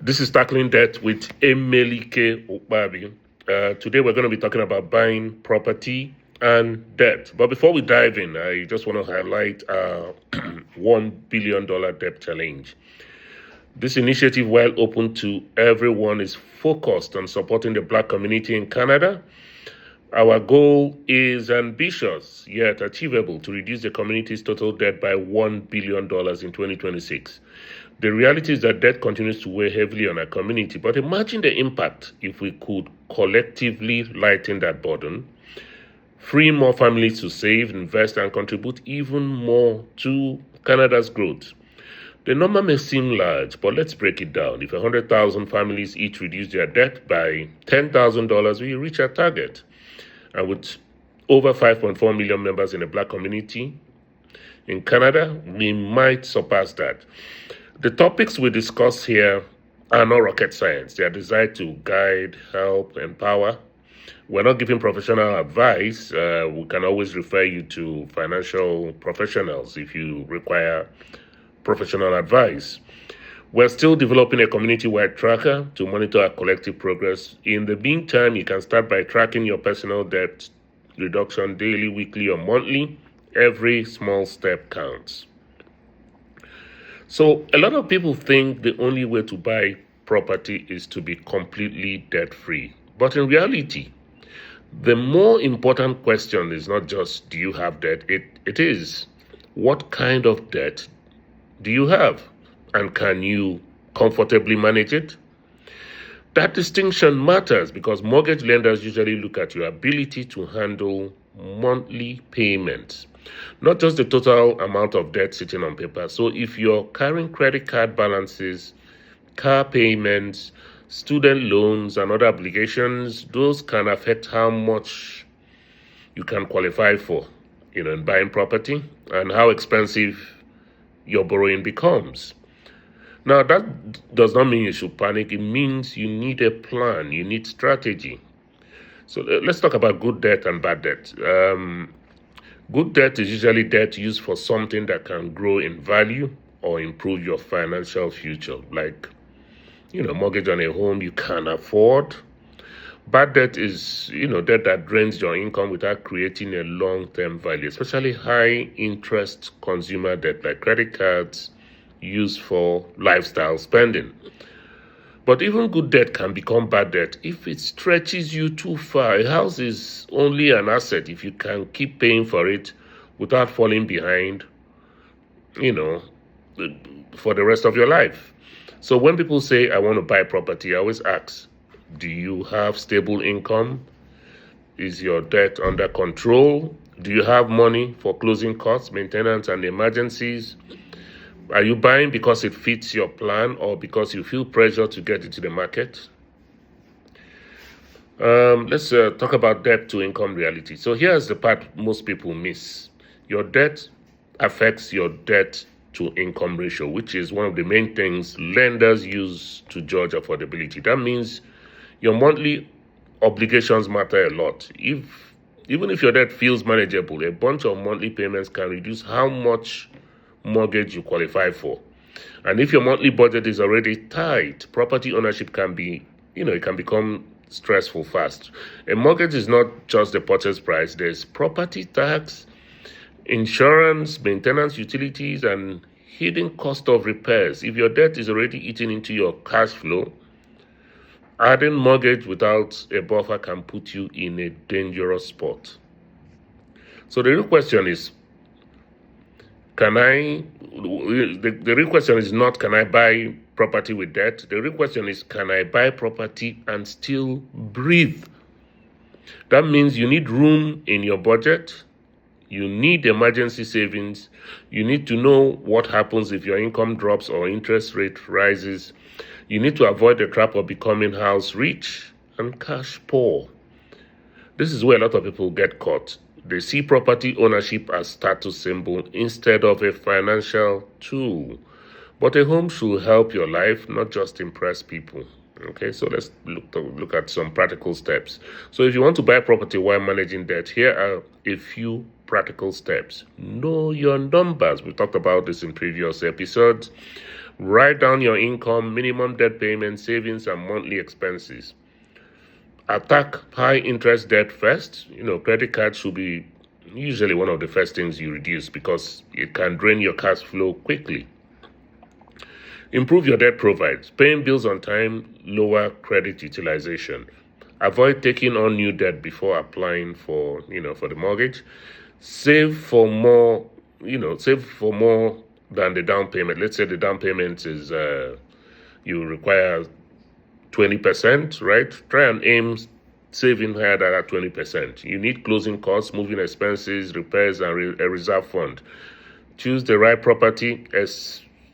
This is Tackling Debt with Emelike Ukpabi. Today we're going to be talking about buying property and debt. But before we dive in, I just want to highlight $1 billion debt challenge. This initiative, while open to everyone, is focused on supporting the Black community in Canada. Our goal is ambitious yet achievable to reduce the community's total debt by $1 billion in 2026. The reality is that debt continues to weigh heavily on our community, but imagine the impact if we could collectively lighten that burden, free more families to save, invest, and contribute even more to Canada's growth. The number may seem large, but let's break it down. If 100,000 families each reduce their debt by $10,000, we reach our target. And with over 5.4 million members in the Black community in Canada, we might surpass that. The topics we discuss here are not rocket science. They are designed to guide, help, empower. We're not giving professional advice. We can always refer you to financial professionals if you require professional advice. We're still developing a community-wide tracker to monitor our collective progress. In the meantime, you can start by tracking your personal debt reduction daily, weekly, or monthly. Every small step counts. So a lot of people think the only way to buy property is to be completely debt-free. But in reality, the more important question is not just do you have debt, it is what kind of debt do you have? And can you comfortably manage it? That distinction matters because mortgage lenders usually look at your ability to handle monthly payments, not just the total amount of debt sitting on paper. So if you're carrying credit card balances, car payments, student loans, and other obligations, those can affect how much you can qualify for, in buying property and how expensive your borrowing becomes. Now, that does not mean you should panic. It means you need a plan. You need strategy. So let's talk about good debt and bad debt. Good debt is usually debt used for something that can grow in value or improve your financial future, like, mortgage on a home you can afford. Bad debt is, debt that drains your income without creating a long-term value, especially high-interest consumer debt like credit cards used for lifestyle spending. But even good debt can become bad debt if it stretches you too far. A house is only an asset if you can keep paying for it without falling behind, for the rest of your life. So when people say, I want to buy property, I always ask, do you have stable income? Is your debt under control? Do you have money for closing costs, maintenance, and emergencies? Are you buying because it fits your plan or because you feel pressure to get into the market? Let's talk about debt to income reality. So here's the part most people miss. Your debt affects your debt to income ratio, which is one of the main things lenders use to judge affordability. That means your monthly obligations matter a lot. Even if your debt feels manageable, a bunch of monthly payments can reduce how much mortgage you qualify for. And if your monthly budget is already tight, property ownership can be, it can become stressful fast. A mortgage is not just the purchase price. There's property tax, insurance, maintenance, utilities, and hidden cost of repairs. If your debt is already eating into your cash flow, adding mortgage without a buffer can put you in a dangerous spot. So the real question is, the real question is not, can I buy property with debt? The real question is, can I buy property and still breathe? That means you need room in your budget. You need emergency savings. You need to know what happens if your income drops or interest rate rises. You need to avoid the trap of becoming house rich and cash poor. This is where a lot of people get caught. They see property ownership as status symbol instead of a financial tool. But a home should help your life, not just impress people. Okay, so let's look at some practical steps. So if you want to buy property while managing debt, here are a few practical steps. Know your numbers. We talked about this in previous episodes. Write down your income, minimum debt payment, savings, and monthly expenses. Attack high interest debt first. Credit cards should be usually one of the first things you reduce because it can drain your cash flow quickly. Improve your debt profiles. Paying bills on time, lower credit utilization. Avoid taking on new debt before applying for the mortgage. Save for more, than the down payment. Let's say the down payment is you require 20%, right? Try and aim saving higher than that 20%. You need closing costs, moving expenses, repairs, and a reserve fund. Choose the right property. A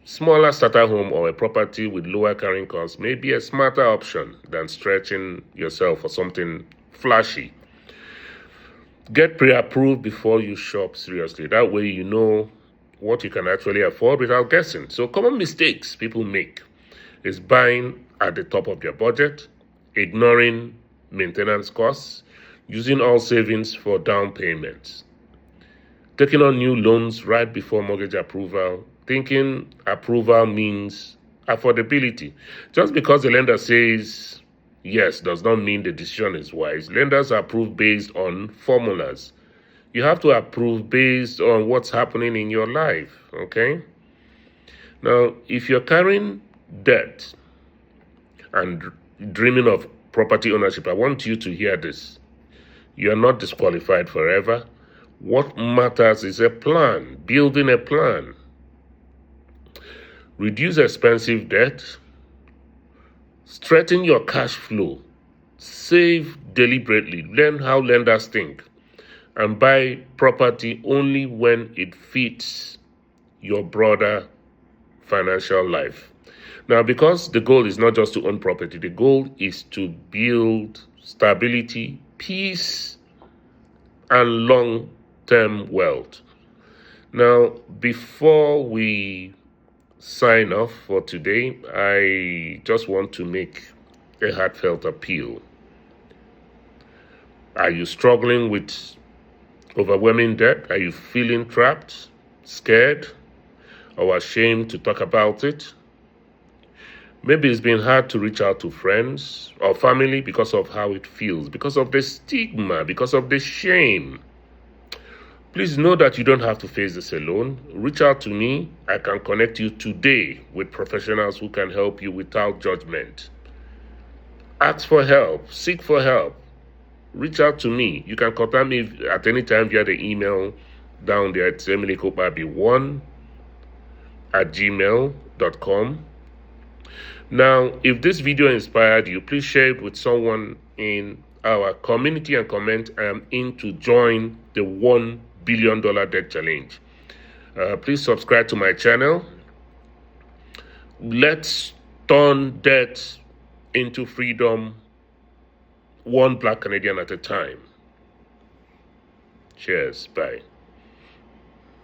smaller starter home or a property with lower carrying costs may be a smarter option than stretching yourself for something flashy. Get pre-approved before you shop seriously. That way you know what you can actually afford without guessing. So common mistakes people make is buying at the top of their budget, ignoring maintenance costs, using all savings for down payments, taking on new loans right before mortgage approval, thinking approval means affordability. Just because the lender says yes does not mean the decision is wise. Lenders approve based on formulas. You have to approve based on what's happening in your life, okay? Now, if you're carrying debt and dreaming of property ownership, I want you to hear this. You are not disqualified forever. What matters is a plan, building a plan. Reduce expensive debt, strengthen your cash flow, save deliberately, learn how lenders think, and buy property only when it fits your broader financial life. Now, because the goal is not just to own property, the goal is to build stability, peace, and long-term wealth. Now, before we sign off for today, I just want to make a heartfelt appeal. Are you struggling with overwhelming debt? Are you feeling trapped, scared, or ashamed to talk about it? Maybe it's been hard to reach out to friends or family because of how it feels, because of the stigma, because of the shame. Please know that you don't have to face this alone. Reach out to me. I can connect you today with professionals who can help you without judgment. Ask for help. Seek for help. Reach out to me. You can contact me at any time via the email down there. It's Emelike Ukpabi1@gmail.com. Now, if this video inspired you, please share it with someone in our community and comment, I am in to join the $1 billion debt challenge. Please subscribe to my channel. Let's turn debt into freedom, one Black Canadian at a time. Cheers. Bye.